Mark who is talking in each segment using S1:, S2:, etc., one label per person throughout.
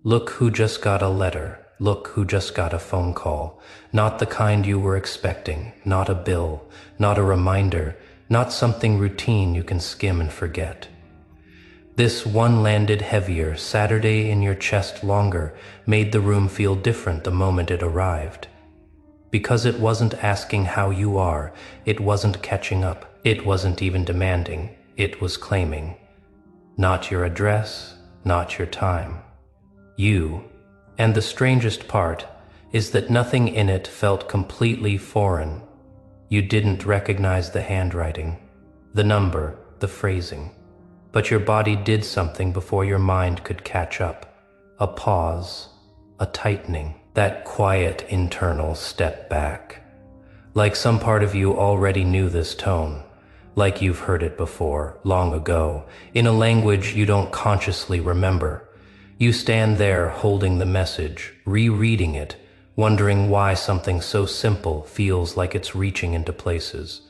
S1: Look who just got a letter. Look who just got a phone call. Not the kind you were expecting, not a bill, not a reminder, not something routine you can skim and forget. This one landed heavier, Saturday in your chest longer, made the room feel different the moment it arrived. Because it wasn't asking how you are, it wasn't catching up, it wasn't even demanding, it was claiming. Not your address, not your time. You. And the strangest part is that nothing in it felt completely foreign. You didn't recognize the handwriting, the number, the phrasing. But your body did something before your mind could catch up. A pause, a tightening, that quiet internal step back. Like some part of you already knew this tone, like you've heard it before, long ago, in a language you don't consciously remember. You stand there holding the message, rereading it, wondering why something so simple feels like it's reaching into places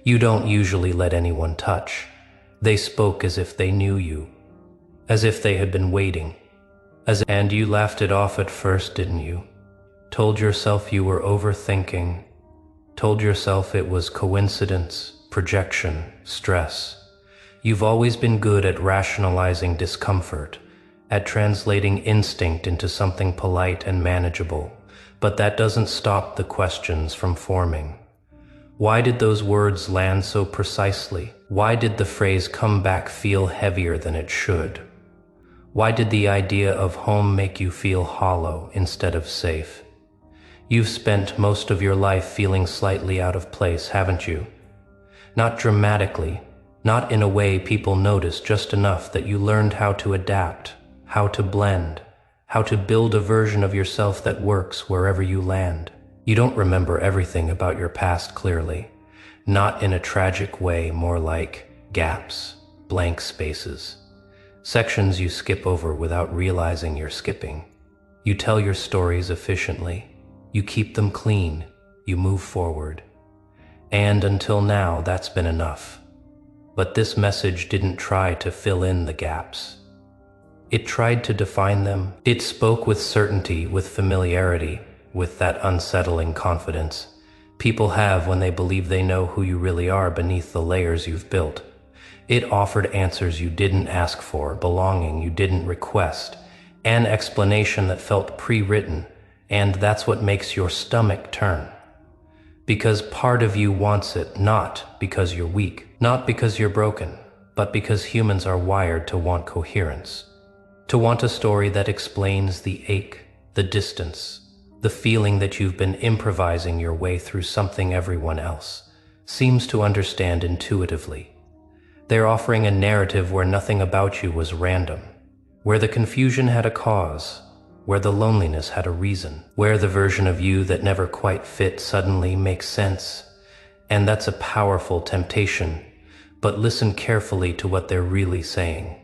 S1: you don't usually let anyone touch. They spoke as if they knew you, as if they had been waiting. And you laughed it off at first, didn't you? Told yourself you were overthinking, told yourself it was coincidence, projection, stress. You've always been good at rationalizing discomfort, at translating instinct into something polite and manageable, but that doesn't stop the questions from forming. Why did those words land so precisely? Why did the phrase come back feel heavier than it should? Why did the idea of home make you feel hollow instead of safe? You've spent most of your life feeling slightly out of place, haven't you? Not dramatically, not in a way people notice, just enough that you learned how to adapt, how to blend, how to build a version of yourself that works wherever you land. You don't remember everything about your past clearly, not in a tragic way, more like gaps, blank spaces, sections you skip over without realizing you're skipping. You tell your stories efficiently, you keep them clean, you move forward. And until now, that's been enough. But this message didn't try to fill in the gaps. It tried to define them. It spoke with certainty, with familiarity, with that unsettling confidence people have when they believe they know who you really are beneath the layers you've built. It offered answers you didn't ask for, belonging you didn't request, an explanation that felt pre-written, and that's what makes your stomach turn. Because part of you wants it, not because you're weak, not because you're broken, but because humans are wired to want coherence. To want a story that explains the ache, the distance, the feeling that you've been improvising your way through something everyone else seems to understand intuitively. They're offering a narrative where nothing about you was random, where the confusion had a cause, where the loneliness had a reason, where the version of you that never quite fit suddenly makes sense. And that's a powerful temptation, but listen carefully to what they're really saying.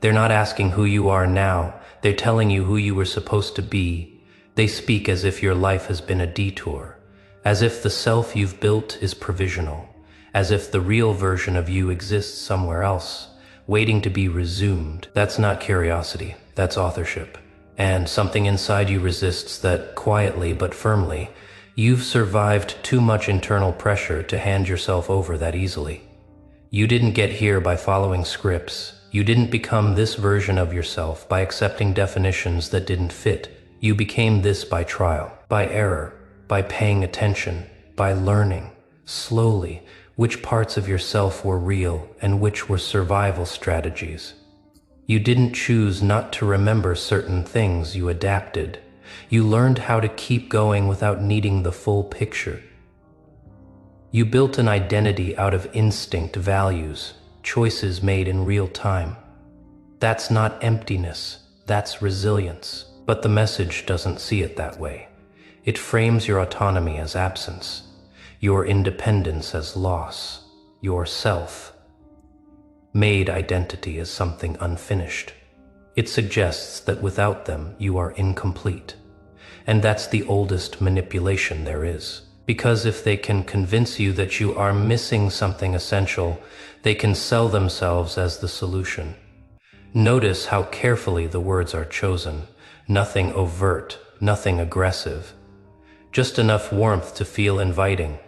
S1: They're not asking who you are now, they're telling you who you were supposed to be. They speak as if your life has been a detour, as if the self you've built is provisional, as if the real version of you exists somewhere else, waiting to be resumed. That's not curiosity, that's authorship. And something inside you resists that quietly but firmly. You've survived too much internal pressure to hand yourself over that easily. You didn't get here by following scripts. You didn't become this version of yourself by accepting definitions that didn't fit. You became this by trial, by error, by paying attention, by learning, slowly, which parts of yourself were real and which were survival strategies. You didn't choose not to remember certain things, you adapted. You learned how to keep going without needing the full picture. You built an identity out of instinct, values, choices made in real time. That's not emptiness, that's resilience. But the message doesn't see it that way. It frames your autonomy as absence, your independence as loss, your self-made identity as something unfinished. It suggests that without them, you are incomplete. And that's the oldest manipulation there is. Because if they can convince you that you are missing something essential, they can sell themselves as the solution. Notice how carefully the words are chosen. Nothing overt, nothing aggressive. Just enough warmth to feel inviting.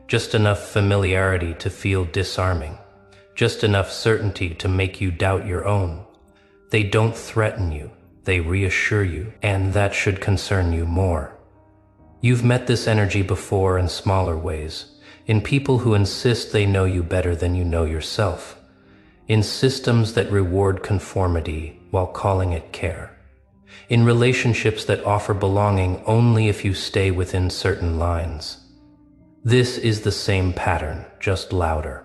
S1: Just enough familiarity to feel disarming. Just enough certainty to make you doubt your own. They don't threaten you, they reassure you, and that should concern you more. You've met this energy before in smaller ways, in people who insist they know you better than you know yourself, in systems that reward conformity while calling it care, in relationships that offer belonging only if you stay within certain lines. This is the same pattern, just louder.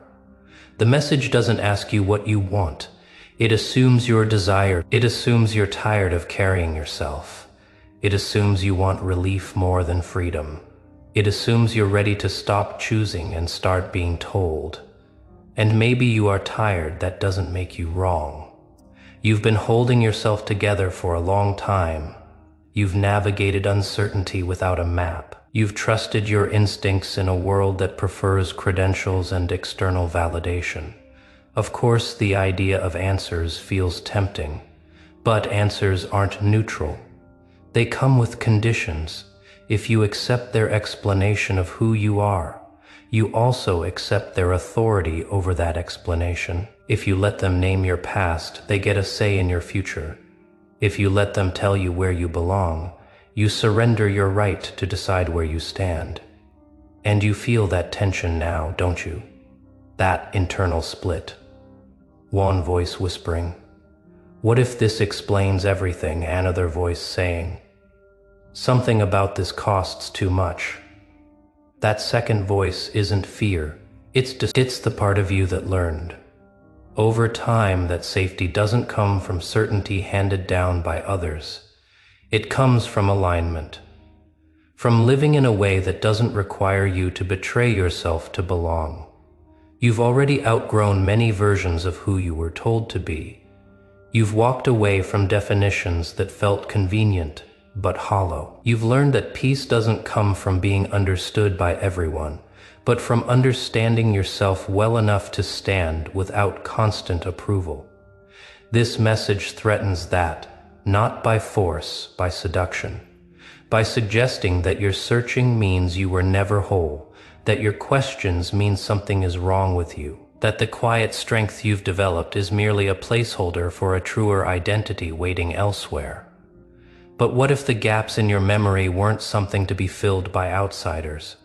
S1: The message doesn't ask you what you want. It assumes your desire. It assumes you're tired of carrying yourself. It assumes you want relief more than freedom. It assumes you're ready to stop choosing and start being told. And maybe you are tired. That doesn't make you wrong. You've been holding yourself together for a long time. You've navigated uncertainty without a map. You've trusted your instincts in a world that prefers credentials and external validation. Of course, the idea of answers feels tempting, but answers aren't neutral. They come with conditions. If you accept their explanation of who you are, you also accept their authority over that explanation. If you let them name your past, they get a say in your future. If you let them tell you where you belong, you surrender your right to decide where you stand. And you feel that tension now, don't you? That internal split. One voice whispering, "What if this explains everything?" Another voice saying, "Something about this costs too much." That second voice isn't fear. It's the part of you that learned over time that safety doesn't come from certainty handed down by others. It comes from alignment, from living in a way that doesn't require you to betray yourself to belong. You've already outgrown many versions of who you were told to be. You've walked away from definitions that felt convenient but hollow. You've learned that peace doesn't come from being understood by everyone, but from understanding yourself well enough to stand without constant approval. This message threatens that, not by force, by seduction, by suggesting that your searching means you were never whole, that your questions mean something is wrong with you, that the quiet strength you've developed is merely a placeholder for a truer identity waiting elsewhere. But what if the gaps in your memory weren't something to be filled by outsiders?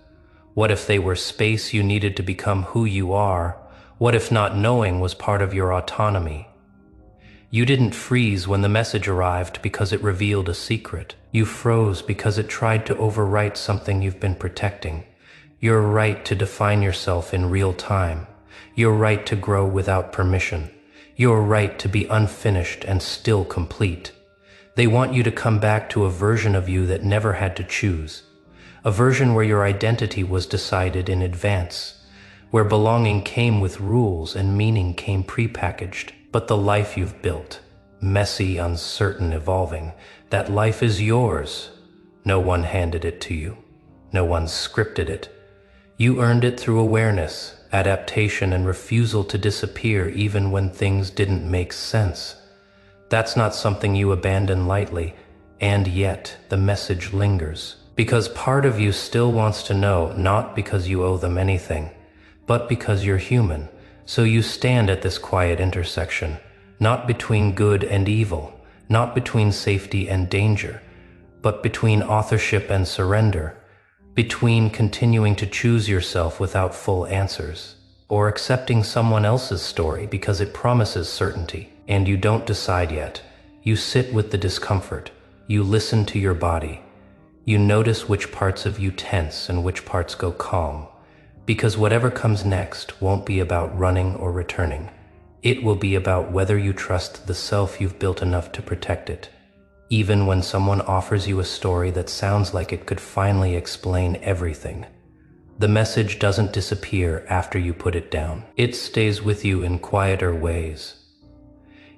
S1: What if they were space you needed to become who you are? What if not knowing was part of your autonomy? You didn't freeze when the message arrived because it revealed a secret. You froze because it tried to overwrite something you've been protecting. Your right to define yourself in real time. Your right to grow without permission. Your right to be unfinished and still complete. They want you to come back to a version of you that never had to choose. A version where your identity was decided in advance, where belonging came with rules and meaning came prepackaged. But the life you've built, messy, uncertain, evolving, that life is yours. No one handed it to you. No one scripted it. You earned it through awareness, adaptation, and refusal to disappear even when things didn't make sense. That's not something you abandon lightly, and yet the message lingers. Because part of you still wants to know, not because you owe them anything, but because you're human. So you stand at this quiet intersection, not between good and evil, not between safety and danger, but between authorship and surrender, between continuing to choose yourself without full answers, or accepting someone else's story because it promises certainty, and you don't decide yet. You sit with the discomfort, you listen to your body, you notice which parts of you tense and which parts go calm. Because whatever comes next won't be about running or returning. It will be about whether you trust the self you've built enough to protect it. Even when someone offers you a story that sounds like it could finally explain everything, the message doesn't disappear after you put it down. It stays with you in quieter ways.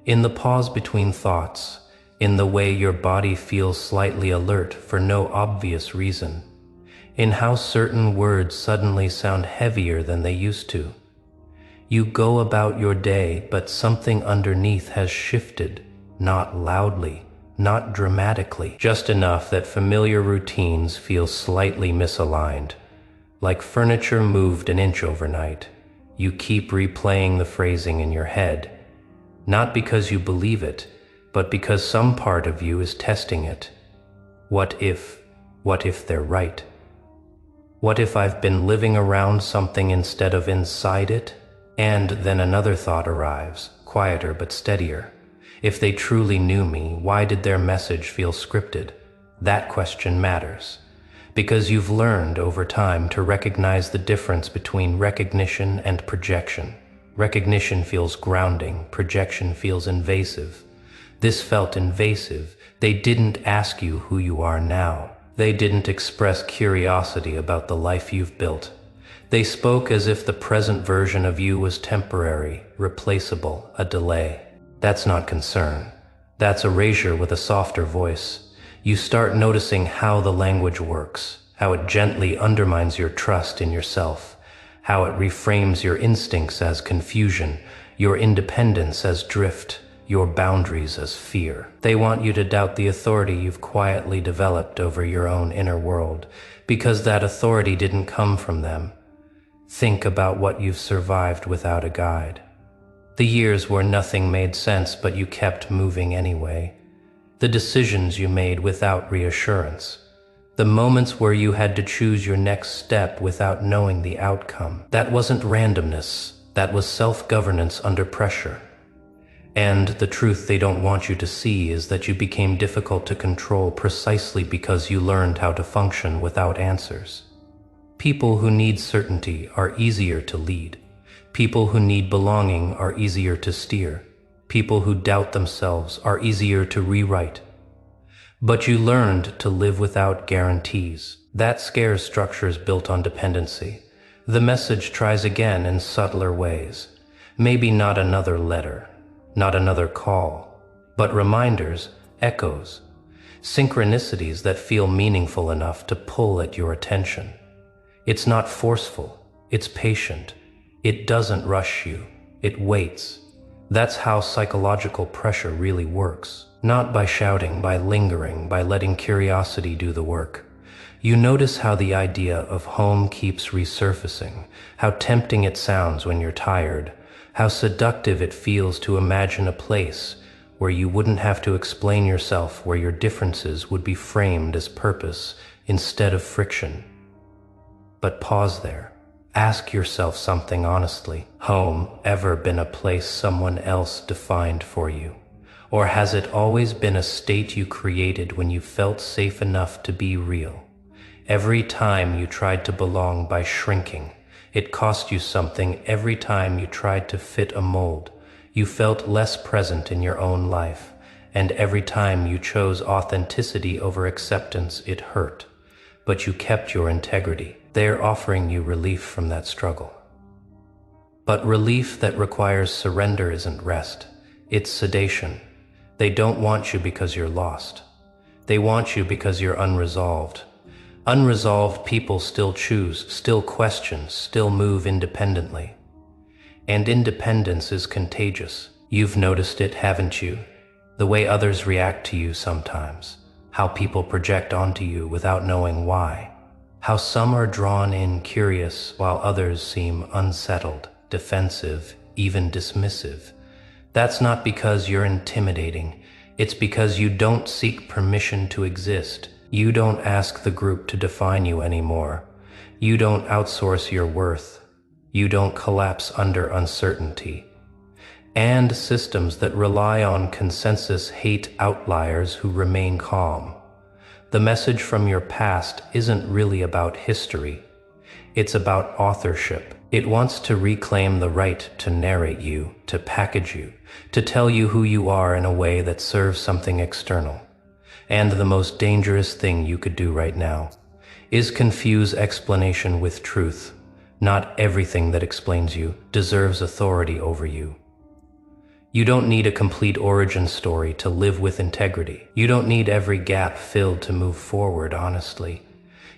S1: In the pause between thoughts, in the way your body feels slightly alert for no obvious reason, in how certain words suddenly sound heavier than they used to. You go about your day, but something underneath has shifted, not loudly, not dramatically, just enough that familiar routines feel slightly misaligned. Like furniture moved an inch overnight, you keep replaying the phrasing in your head, not because you believe it, but because some part of you is testing it. What if they're right? What if I've been living around something instead of inside it? And then another thought arrives, quieter but steadier. If they truly knew me, why did their message feel scripted? That question matters, because you've learned over time to recognize the difference between recognition and projection. Recognition feels grounding, projection feels invasive. This felt invasive. They didn't ask you who you are now. They didn't express curiosity about the life you've built. They spoke as if the present version of you was temporary, replaceable, a delay. That's not concern. That's erasure with a softer voice. You start noticing how the language works, how it gently undermines your trust in yourself, how it reframes your instincts as confusion, your independence as drift, your boundaries as fear. They want you to doubt the authority you've quietly developed over your own inner world, because that authority didn't come from them. Think about what you've survived without a guide. The years where nothing made sense but you kept moving anyway. The decisions you made without reassurance. The moments where you had to choose your next step without knowing the outcome. That wasn't randomness, that was self-governance under pressure. And the truth they don't want you to see is that you became difficult to control precisely because you learned how to function without answers. People who need certainty are easier to lead. People who need belonging are easier to steer. People who doubt themselves are easier to rewrite. But you learned to live without guarantees. That scares structures built on dependency. The message tries again in subtler ways. Maybe not another letter, not another call, but reminders, echoes, synchronicities that feel meaningful enough to pull at your attention. It's not forceful, it's patient. It doesn't rush you, it waits. That's how psychological pressure really works. Not by shouting, by lingering, by letting curiosity do the work. You notice how the idea of home keeps resurfacing, how tempting it sounds when you're tired, how seductive it feels to imagine a place where you wouldn't have to explain yourself, where your differences would be framed as purpose instead of friction. But pause there. Ask yourself something honestly. Home ever been a place someone else defined for you? Or has it always been a state you created when you felt safe enough to be real? Every time you tried to belong by shrinking, it cost you something. Every time you tried to fit a mold, you felt less present in your own life. And every time you chose authenticity over acceptance, it hurt. But you kept your integrity. They're offering you relief from that struggle. But relief that requires surrender isn't rest. It's sedation. They don't want you because you're lost. They want you because you're unresolved. Unresolved people still choose, still question, still move independently. And independence is contagious. You've noticed it, haven't you? The way others react to you sometimes. How people project onto you without knowing why. How some are drawn in curious while others seem unsettled, defensive, even dismissive. That's not because you're intimidating. It's because you don't seek permission to exist. You don't ask the group to define you anymore. You don't outsource your worth. You don't collapse under uncertainty. And systems that rely on consensus hate outliers who remain calm. The message from your past isn't really about history. It's about authorship. It wants to reclaim the right to narrate you, to package you, to tell you who you are in a way that serves something external. And the most dangerous thing you could do right now is confuse explanation with truth. Not everything that explains you deserves authority over you. You don't need a complete origin story to live with integrity. You don't need every gap filled to move forward honestly.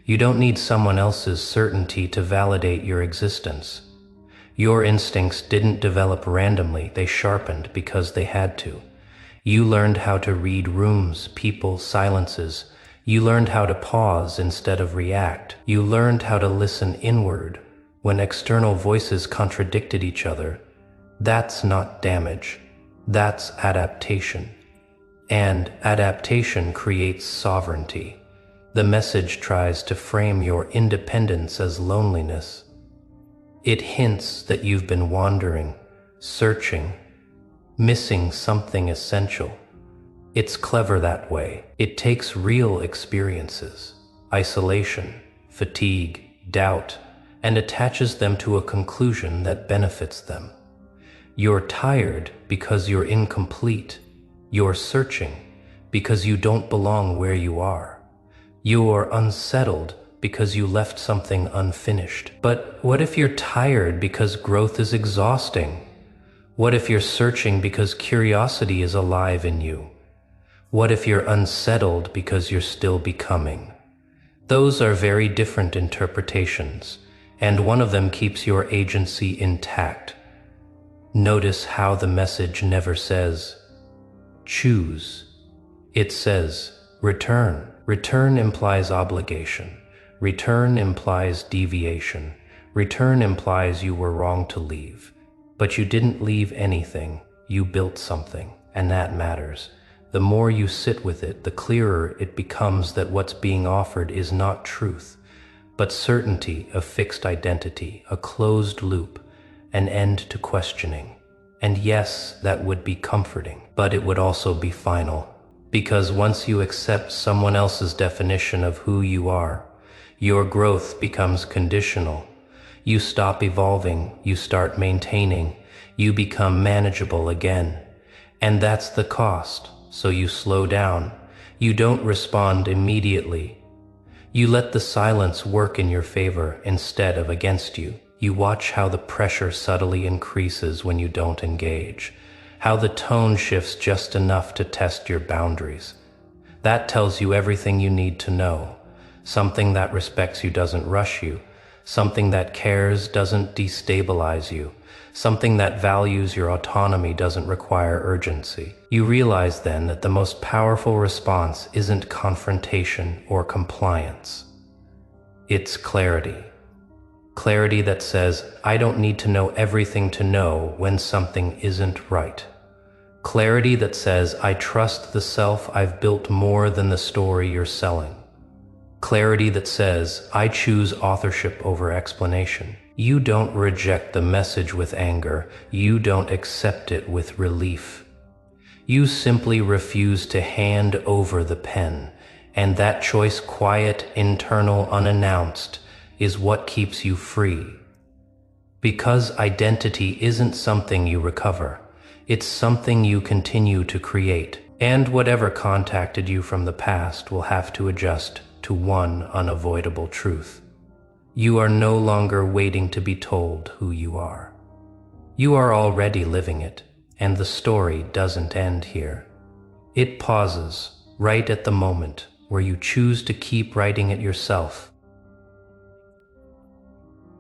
S1: You don't need someone else's certainty to validate your existence. Your instincts didn't develop randomly, they sharpened because they had to. You learned how to read rooms, people, silences. You learned how to pause instead of react. You learned how to listen inward when external voices contradicted each other. That's not damage. That's adaptation. And adaptation creates sovereignty. The message tries to frame your independence as loneliness. It hints that you've been wandering, searching, missing something essential. It's clever that way. It takes real experiences, isolation, fatigue, doubt, and attaches them to a conclusion that benefits them. You're tired because you're incomplete. You're searching because you don't belong where you are. You're unsettled because you left something unfinished. But what if you're tired because growth is exhausting? What if you're searching because curiosity is alive in you? What if you're unsettled because you're still becoming? Those are very different interpretations, and one of them keeps your agency intact. Notice how the message never says, choose. It says, return. Return implies obligation. Return implies deviation. Return implies you were wrong to leave. But you didn't leave anything. You built something, and that matters. The more you sit with it, the clearer it becomes that what's being offered is not truth, but certainty of fixed identity, a closed loop, an end to questioning. And yes, that would be comforting, but it would also be final. Because once you accept someone else's definition of who you are, your growth becomes conditional. You stop evolving, you start maintaining, you become manageable again. And that's the cost, so you slow down. You don't respond immediately. You let the silence work in your favor instead of against you. You watch how the pressure subtly increases when you don't engage, how the tone shifts just enough to test your boundaries. That tells you everything you need to know. Something that respects you doesn't rush you. Something that cares doesn't destabilize you. Something that values your autonomy doesn't require urgency. You realize then that the most powerful response isn't confrontation or compliance. It's clarity. Clarity that says, I don't need to know everything to know when something isn't right. Clarity that says, I trust the self I've built more than the story you're selling. Clarity that says, I choose authorship over explanation. You don't reject the message with anger. You don't accept it with relief. You simply refuse to hand over the pen, and that choice, quiet, internal, unannounced, is what keeps you free. Because identity isn't something you recover. It's something you continue to create. And whatever contacted you from the past will have to adjust to one unavoidable truth. You are no longer waiting to be told who you are. You are already living it, and the story doesn't end here. It pauses right at the moment where you choose to keep writing it yourself.